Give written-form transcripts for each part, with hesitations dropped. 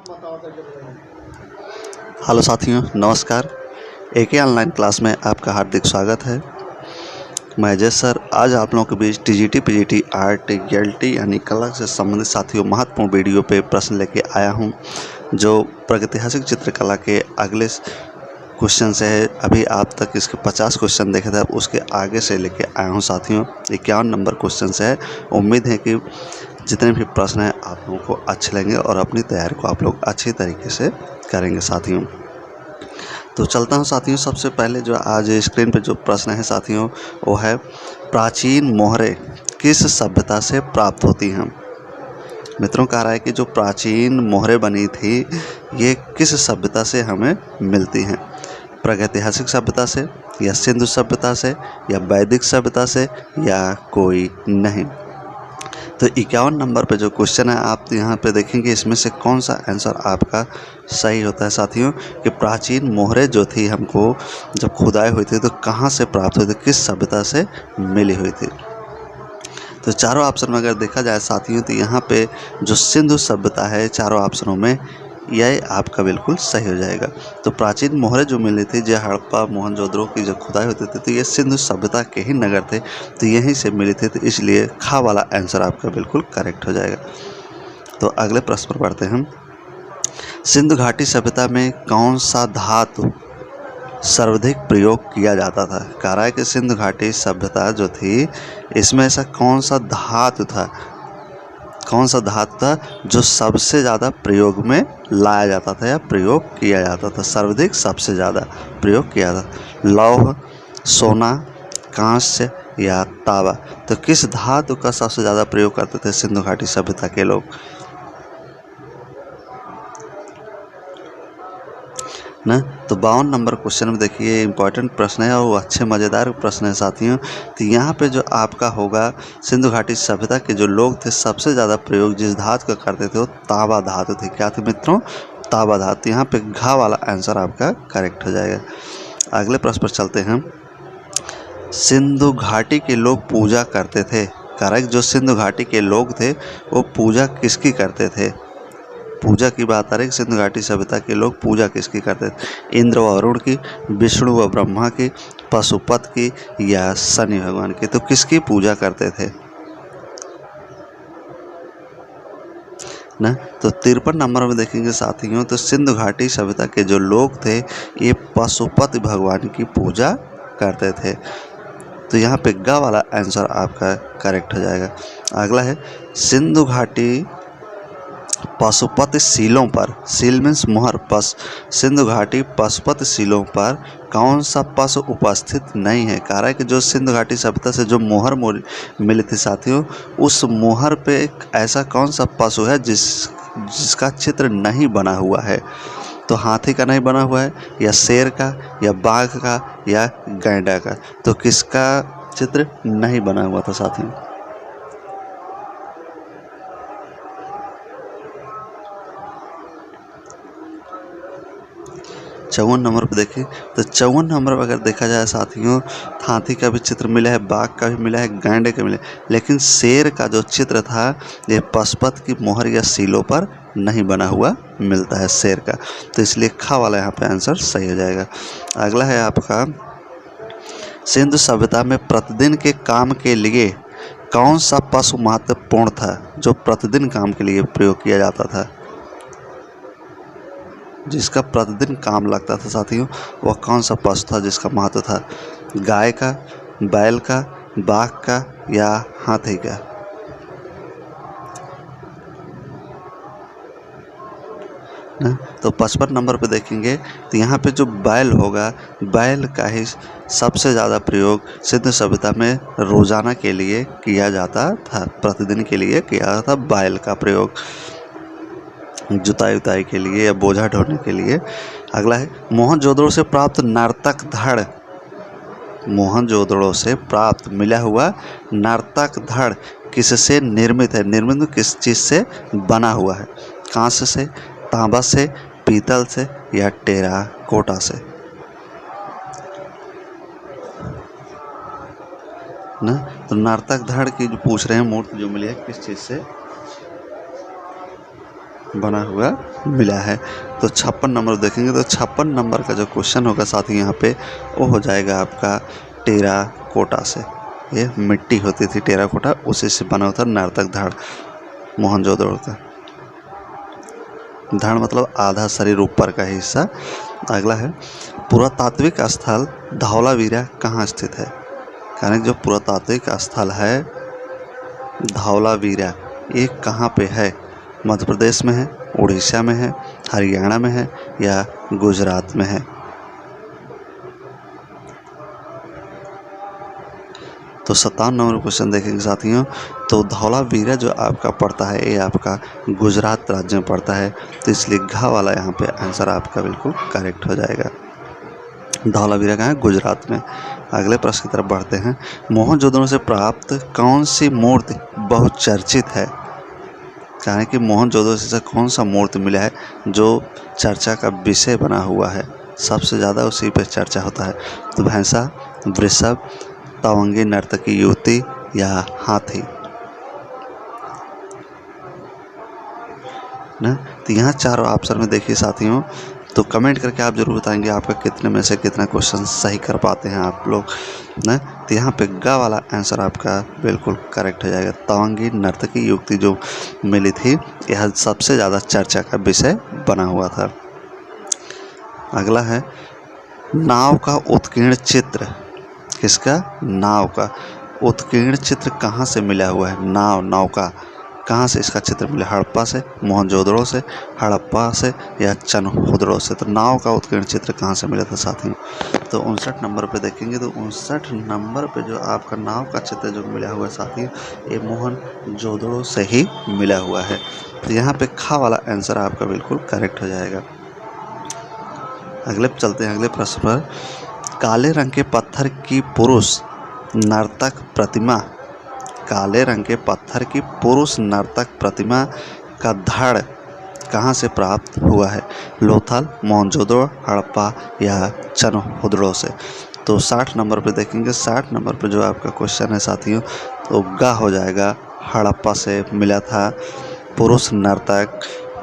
Hello साथियों, नमस्कार। एके online class में आपका हार्दिक स्वागत है। मैं अजय सर आज आप लोगों के बीच टीजीटी, पीजीटी, आर्ट, एलटी यानी कला से संबंधित साथियों महत्वपूर्ण वीडियो पे प्रश्न लेके आया हूं, जो प्रागैतिहासिक चित्रकला के अगले क्वेश्चन से है। अभी आप तक इसके 50 क्वेश्चन देखे थे, अब उसके आगे से लेके आया हूँ साथियों। 51 नंबर क्वेश्चन से है। उम्मीद है कि जितने भी प्रश्न हैं आप लोगों को अच्छे लगेंगे और अपनी तैयारी को आप लोग अच्छी तरीके से करेंगे साथियों। तो चलता हूँ साथियों। सबसे पहले जो आज स्क्रीन पे जो प्रश्न है साथियों, वो है प्राचीन मोहरें किस सभ्यता से प्राप्त होती हैं। मित्रों, कह रहा है कि जो प्राचीन मोहरें बनी थी ये किस सभ्यता से हमें मिलती हैं। प्रागैतिहासिक सभ्यता से, या सिंधु सभ्यता से, या वैदिक सभ्यता से, या कोई नहीं। तो 51 नंबर पे जो क्वेश्चन है आप यहाँ पे देखेंगे, इसमें से कौन सा आंसर आपका सही होता है साथियों। कि प्राचीन मोहरें जो थी हमको जब खुदाई हुई थी तो कहाँ से प्राप्त हुई थी, किस सभ्यता से मिली हुई थी। तो चारों ऑप्शन में अगर देखा जाए साथियों, तो यहाँ पे जो सिंधु सभ्यता है चारों ऑप्शनों में यह आपका बिल्कुल सही हो जाएगा। तो प्राचीन मोहरें जो मिली थी, जो हड़प्पा मोहनजोदड़ो की जो खुदाई होती थी, तो ये सिंधु सभ्यता के ही नगर थे, तो यहीं से मिली थी। तो इसलिए खा वाला आंसर आपका बिल्कुल करेक्ट हो जाएगा। तो अगले प्रश्न पर बढ़ते हैं। सिंधु घाटी सभ्यता में कौन सा धातु सर्वाधिक प्रयोग किया जाता था। कह रहा है कि सिंधु घाटी सभ्यता जो थी इसमें ऐसा कौन सा धातु था, कौन सा धातु था जो सबसे ज़्यादा प्रयोग में लाया जाता था या प्रयोग किया जाता था, सर्वाधिक सबसे ज़्यादा प्रयोग किया था। लौह, सोना, कांस्य या तांबा। तो किस धातु का सबसे ज़्यादा प्रयोग करते थे सिंधु घाटी सभ्यता के लोग ना। तो 52 नंबर क्वेश्चन में देखिए, इंपॉर्टेंट प्रश्न है और वो अच्छे मज़ेदार प्रश्न है साथियों। तो यहाँ पे जो आपका होगा, सिंधु घाटी सभ्यता के जो लोग थे सबसे ज़्यादा प्रयोग जिस धातु का करते थे वो तांबा धातु थी। क्या थी मित्रों? तांबा धातु। यहाँ पे घा वाला आंसर आपका करेक्ट हो जाएगा। अगले प्रश्न पर चलते हैं। सिंधु घाटी के लोग पूजा करते थे। करेक्ट, जो सिंधु घाटी के लोग थे वो पूजा किसकी करते थे। पूजा की बात आ रही है। सिंधु घाटी सभ्यता के लोग पूजा किसकी करते थे। इंद्र व अरुण की, विष्णु व ब्रह्मा की, पशुपत की, या शनि भगवान की। तो किसकी पूजा करते थे ना। तो 53 नंबर में देखेंगे साथियों, तो सिंधु घाटी सभ्यता के जो लोग थे ये पशुपति भगवान की पूजा करते थे। तो यहाँ पे गा वाला आंसर आपका करेक्ट हो जाएगा। अगला है सिंधु घाटी पशुपति शिलों पर, शिल मीन्स मोहर, सिंधु घाटी पशुपति शिलों पर कौन सा पशु उपस्थित नहीं है। कह रहा है कि जो सिंधु घाटी सभ्यता से जो मोहर मिली थी साथियों, उस मोहर पे एक ऐसा कौन सा पशु है जिसका चित्र नहीं बना हुआ है। तो हाथी का नहीं बना हुआ है, या शेर का, या बाघ का, या गैंडा का। तो किसका चित्र नहीं बना हुआ था साथियों। 54 नंबर पर देखिए। तो 54 नंबर पर अगर देखा जाए साथियों, हाथी का भी चित्र मिला है, बाघ का भी मिला है, गैंडे का मिला है, लेकिन शेर का जो चित्र था ये पशुपत की मोहर या सीलों पर नहीं बना हुआ मिलता है शेर का। तो इसलिए खा वाला यहाँ पे आंसर सही हो जाएगा। अगला है आपका, सिंधु सभ्यता में प्रतिदिन के काम के लिए कौन सा पशु महत्वपूर्ण था, जो प्रतिदिन काम के लिए प्रयोग किया जाता था, जिसका प्रतिदिन काम लगता था साथियों। वह कौन सा पशु था जिसका महत्व था। गाय का, बैल का, बाघ का, या हाथी का। ना तो 55 नंबर पे देखेंगे, तो यहाँ पे जो बैल होगा, बैल का ही सबसे ज़्यादा प्रयोग सिंधु सभ्यता में रोज़ाना के लिए किया जाता था, प्रतिदिन के लिए किया जाता था बैल का प्रयोग, जुताई उताई के लिए या बोझा ढोने के लिए। अगला है मोहनजोदड़ो से प्राप्त नर्तक धड़, मोहनजोदड़ो से प्राप्त मिला हुआ नर्तक धड़ किससे निर्मित है। निर्मित किस चीज़ से बना हुआ है। कांस्य से, तांबा से, पीतल से, या टेराकोटा से ना। तो नर्तक धड़ की जो पूछ रहे हैं, मूर्ति जो मिली है किस चीज़ से बना हुआ मिला है। तो 56 नंबर देखेंगे तो 56 नंबर का जो क्वेश्चन होगा साथी यहाँ पे वो हो जाएगा आपका टेराकोटा से। ये मिट्टी होती थी टेराकोटा, उसी से बना होता नर्तक धड़ मोहनजोदड़ो का। धड़ मतलब आधा शरीर ऊपर का हिस्सा। अगला है पुरातात्विक स्थल धौलावीरा कहाँ स्थित है। यानी जो पुरातात्विक स्थल है धौलावीरा ये कहाँ पे है। मध्य प्रदेश में है, उड़ीसा में है, हरियाणा में है या गुजरात में है। तो 57 नंबर क्वेश्चन देखेंगे साथियों। तो धौलावीरा जो आपका पड़ता है ये आपका गुजरात राज्य में पड़ता है, तो इसलिए घा वाला यहाँ पे आंसर आपका बिल्कुल करेक्ट हो जाएगा। धौलावीरा कहाँ है, गुजरात में। अगले प्रश्न की तरफ बढ़ते हैं। मोहनजोदड़ो से प्राप्त कौन सी मूर्ति बहुचर्चित है। यानी कि मोहनजोदड़ो से कौन सा मूर्ति मिला है जो चर्चा का विषय बना हुआ है, सबसे ज़्यादा उसी पर चर्चा होता है। तो भैंसा, वृषभ, तवंगी नर्तकी युवती या हाथी ना। तो यहाँ चारों ऑप्शन में देखिए साथियों, तो कमेंट करके आप जरूर बताएंगे आपका कितने में से कितना क्वेश्चन सही कर पाते हैं आप लोग ना। तो यहाँ पे गा वाला आंसर आपका बिल्कुल करेक्ट हो जाएगा। तवंगी नर्तकी युवती जो मिली थी यह सबसे ज़्यादा चर्चा का विषय बना हुआ था। अगला है नाव का उत्कीर्ण चित्र। किसका, नाव का उत्कीर्ण चित्र कहाँ से मिला हुआ है। नौका कहाँ से इसका चित्र मिला, हड़प्पा से, मोहनजोदड़ो से, हड़प्पा से या चनहुदड़ो से। तो नाव का उत्कीर्ण चित्र कहाँ से मिला था साथियों। तो 59 नंबर पे देखेंगे तो 59 नंबर पे जो आपका नाव का चित्र जो मिला हुआ है साथियों ये मोहनजोदड़ो से ही मिला हुआ है। तो यहाँ पे खा वाला आंसर आपका बिल्कुल करेक्ट हो जाएगा। अगले चलते हैं अगले प्रश्न पर। काले रंग के पत्थर की पुरुष नर्तक प्रतिमा, काले रंग के पत्थर की पुरुष नर्तक प्रतिमा का धड़ कहाँ से प्राप्त हुआ है। लोथल, मोहनजोदड़ो, हड़प्पा या चनहुदड़ो से। तो 60 नंबर पे देखेंगे। 60 नंबर पे जो आपका क्वेश्चन है साथियों तो गा हो जाएगा। हड़प्पा से मिला था पुरुष नर्तक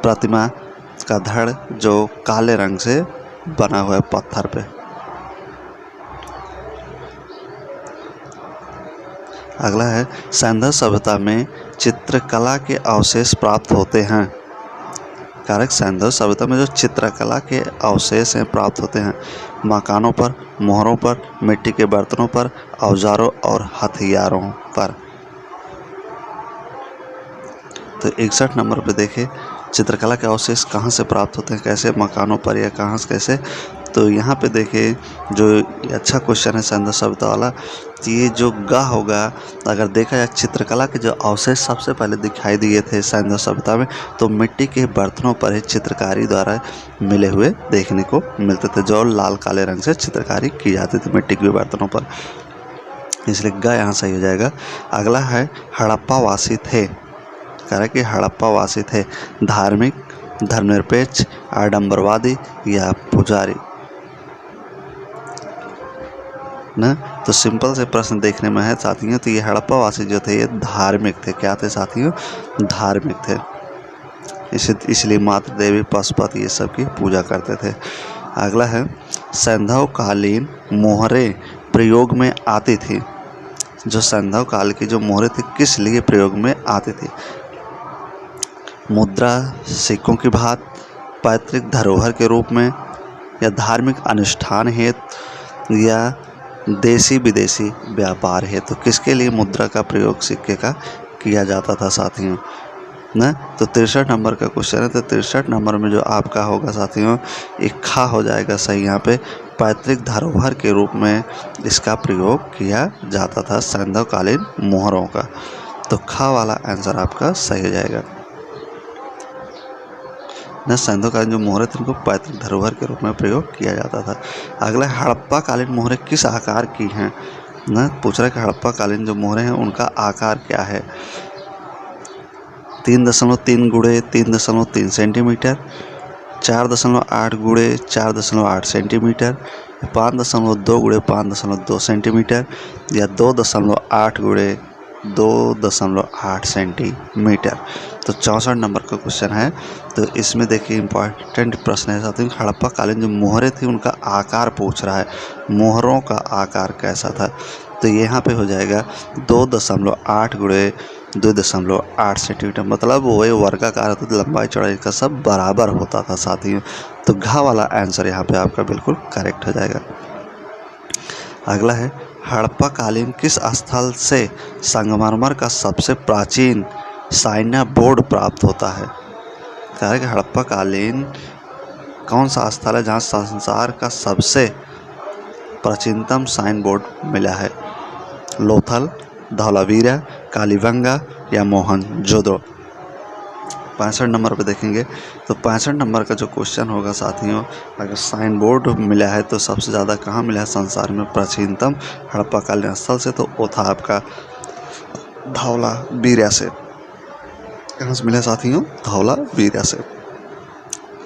प्रतिमा का धड़ जो काले रंग से बना हुआ है पत्थर पे। अगला है सिंधु सभ्यता में चित्रकला के अवशेष प्राप्त होते हैं। कारक सिंधु सभ्यता में जो चित्रकला के अवशेष हैं प्राप्त होते हैं मकानों पर, मोहरों पर, मिट्टी के बर्तनों पर, औजारों और हथियारों पर। तो 61 नंबर पे देखें चित्रकला के अवशेष कहाँ से प्राप्त होते हैं, कैसे, मकानों पर या कहाँ से कैसे। तो यहाँ पे देखिए जो अच्छा क्वेश्चन है सिंधु सभ्यता वाला, तो ये जो गा होगा अगर देखा जाए चित्रकला के जो अवशेष सबसे पहले दिखाई दिए थे सिंधु सभ्यता में तो मिट्टी के बर्तनों पर ही चित्रकारी द्वारा मिले हुए देखने को मिलते थे, जो लाल काले रंग से चित्रकारी की जाती थी मिट्टी के बर्तनों पर, इसलिए गा यहाँ सही हो जाएगा। अगला है हड़प्पा वासी थे। कह रहा है कि हड़प्पा वासी थे धार्मिक, धर्मनिरपेक्ष, आडंबरवादी या पुजारी ना। तो सिंपल से प्रश्न देखने में है साथियों। तो ये हड़प्पा वासी जो थे ये धार्मिक थे। क्या थे साथियों, धार्मिक थे। इसलिए माता देवी पशुपति ये सब की पूजा करते थे। अगला है सिंधु कालीन मोहरें प्रयोग में आती थी। जो सिंधु काल की जो मोहरें थी किस लिए प्रयोग में आती थी। मुद्रा, सिक्कों की भात, पैतृक धरोहर के रूप में या धार्मिक अनुष्ठान हेतु या देसी विदेशी व्यापार है। तो किसके लिए मुद्रा का प्रयोग सिक्के का किया जाता था साथियों ना। तो 63 नंबर का क्वेश्चन है। तो 63 नंबर में जो आपका होगा साथियों एक खा हो जाएगा सही। यहाँ पे पैतृक धरोहर के रूप में इसका प्रयोग किया जाता था सिंधु कालीन मोहरों का। तो खा वाला आंसर आपका सही हो जाएगा न। सिंधु कालीन जो मोहरें थी उनको पैतृक धरोहर के रूप में प्रयोग किया जाता था। अगला हड़प्पा कालीन मोहरें किस आकार की हैं न। पूछ रहा है कि हड़प्पा कालीन जो मोहरें हैं उनका आकार क्या है। 3.3 गुणे 3.3 सेंटीमीटर, 4.8 गुणे 4.8 सेंटीमीटर, 5.2 गुणे 5.2 सेंटीमीटर या 2.8 गुणे 2.8 सेंटीमीटर। तो 64 नंबर का क्वेश्चन है। तो इसमें देखिए इम्पॉर्टेंट प्रश्न है साथियों, हड़प्पा कालीन जो मोहरें थी उनका आकार पूछ रहा है, मोहरों का आकार कैसा था। तो यहाँ पे हो जाएगा 2.8 गुणे 2.8 सेंटीमीटर, मतलब वो वर्गाकार होता था, लंबाई चौड़ाई का सब बराबर होता था साथियों। तो घ वाला आंसर यहाँ पे आपका बिल्कुल करेक्ट हो जाएगा। अगला है हड़प्पा कालीन किस स्थल से संगमरमर का सबसे प्राचीन साइना बोर्ड प्राप्त होता है। कह रहा है कि हड़प्पा कालीन कौन सा स्थल है जहाँ संसार का सबसे प्राचीनतम साइन बोर्ड मिला है। लोथल, धौलावीरा, कालीबंगा या मोहनजोदड़ो। 65 नंबर पे देखेंगे तो 65 नंबर का जो क्वेश्चन होगा साथियों, अगर साइन बोर्ड मिला है तो सबसे ज़्यादा कहाँ मिला है संसार में प्राचीनतम हड़प्पा कालीन स्थल से, तो वो था आपका धौलावीरा से। कहाँ से मिला साथियों, धौलावीरा से।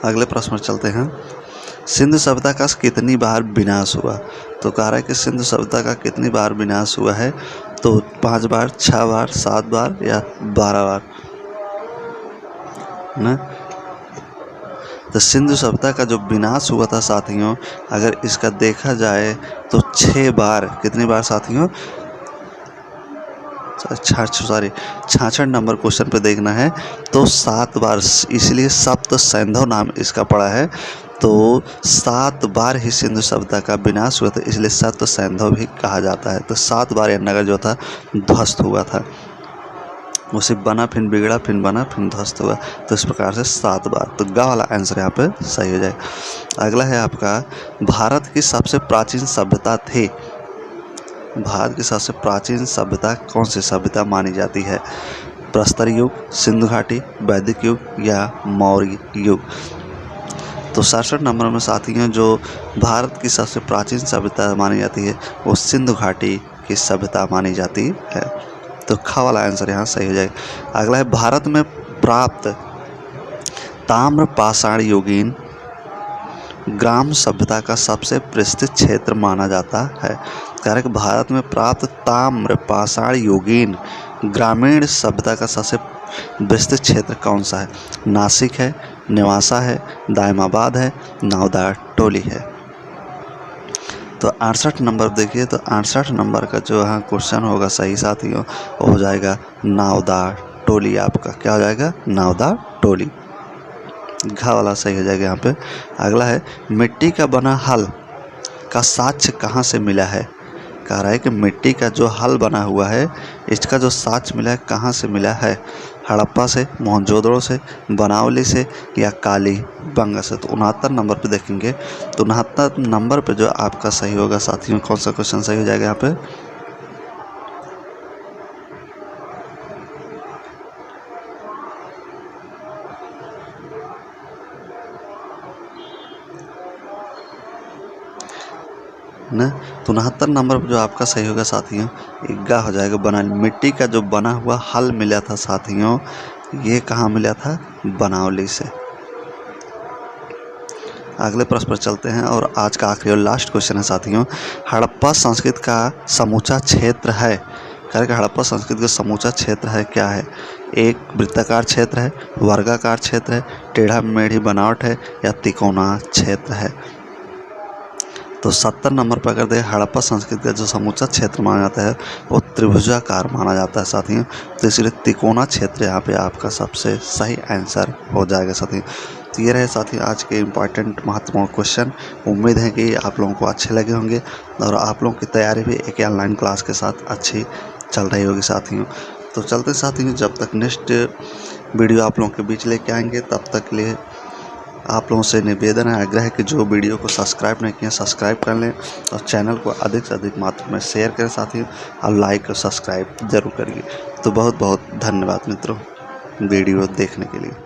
अगले प्रश्न पर चलते हैं, सिंधु सभ्यता का कितनी बार विनाश हुआ। तो कह रहा है कि सिंधु सभ्यता का कितनी बार विनाश हुआ है, तो 5 बार, 6 बार, 7 बार या 12 बार ना। तो सिंधु सभ्यता का जो विनाश हुआ था साथियों, अगर इसका देखा जाए तो 6 बार। कितनी बार साथियों, 66 नंबर क्वेश्चन पे देखना है तो 7 बार, इसलिए सप्त सैंधव नाम इसका पड़ा है। तो 7 बार ही सिंधु सभ्यता का विनाश हुआ था, इसलिए सप्त सैंधव भी कहा जाता है। तो 7 बार यह नगर जो था ध्वस्त हुआ था, वो सिर्फ बना फिर बिगड़ा फिर बना फिर ध्वस्त हुआ। तो इस प्रकार से 7 बार। तो ग वाला आंसर यहाँ पे सही हो जाएगा। अगला है आपका, भारत की सबसे प्राचीन सभ्यता थी। भारत की सबसे प्राचीन सभ्यता कौन सी सभ्यता मानी जाती है। प्रस्तर युग, सिंधु घाटी, वैदिक युग या मौर्य युग। तो 67 नंबर में साथियों जो भारत की सबसे प्राचीन सभ्यता मानी जाती है वो सिंधु घाटी की सभ्यता मानी जाती है। तो ख वाला आंसर यहाँ सही हो जाएगा। अगला है, भारत में प्राप्त ताम्र पाषाण युगीन ग्राम सभ्यता का सबसे प्रसिद्ध क्षेत्र माना जाता है। कह रहा है कि भारत में प्राप्त ताम्र पाषाण युगीन ग्रामीण सभ्यता का सबसे विस्तृत क्षेत्र कौन सा है। नासिक है, नेवासा है, दायमाबाद है, नावदा टोली है। तो 68 नंबर देखिए, तो 68 नंबर का जो है क्वेश्चन होगा सही साथियों वो हो जाएगा नावदा टोली। आपका क्या हो जाएगा, नावदा टोली। घा वाला सही हो जाएगा यहाँ पे। अगला है, मिट्टी का बना हल का साक्ष्य कहाँ से मिला है। कह रहा है कि मिट्टी का जो हल बना हुआ है इसका जो साक्ष्य मिला है कहाँ से मिला है। हड़प्पा से, मोहनजोदड़ो से, बनावली से या कालीबंगा से। तो 69 नंबर पे देखेंगे तो 69 नंबर पे जो आपका सही होगा साथियों, कौन सा क्वेश्चन सही हो जाएगा यहाँ पे। ना, तो 69 नंबर पर जो आपका सही होगा साथियों इग्गा हो जाएगा। बना मिट्टी का जो बना हुआ हल मिला था साथियों, ये कहाँ मिला था, बनावली से। अगले प्रश्न पर चलते हैं और आज का आखिरी और लास्ट क्वेश्चन है साथियों, हड़प्पा संस्कृति का समूचा क्षेत्र है। कह रहा हड़प्पा संस्कृति का समूचा क्षेत्र है क्या है। एक वृत्ताकार क्षेत्र है, वर्गाकार क्षेत्र है, टेढ़ा मेढ़ी बनावट है या तिकोना क्षेत्र है। तो 70 नंबर पर अगर देखें हड़प्पा संस्कृति का जो समूचा क्षेत्र माना जाता है वो त्रिभुजाकार माना जाता है साथियों। तो इसलिए तिकोना क्षेत्र यहाँ पे आपका सबसे सही आंसर हो जाएगा साथियों। तो ये रहे साथियों आज के इम्पॉर्टेंट महत्वपूर्ण क्वेश्चन। उम्मीद है कि आप लोगों को अच्छे लगे होंगे और आप लोगों की तैयारी भी एक ऑनलाइन क्लास के साथ अच्छी चल रही होगी साथियों। तो चलते साथियों, जब तक नेक्स्ट वीडियो आप लोगों के बीच लेके आएंगे तब तक के लिए आप लोगों से निवेदन है, आग्रह है कि जो वीडियो को सब्सक्राइब नहीं किया सब्सक्राइब कर लें और चैनल को अधिक से अधिक मात्रा में शेयर करें साथियों, और लाइक और सब्सक्राइब जरूर करिए। तो बहुत बहुत धन्यवाद मित्रों वीडियो देखने के लिए।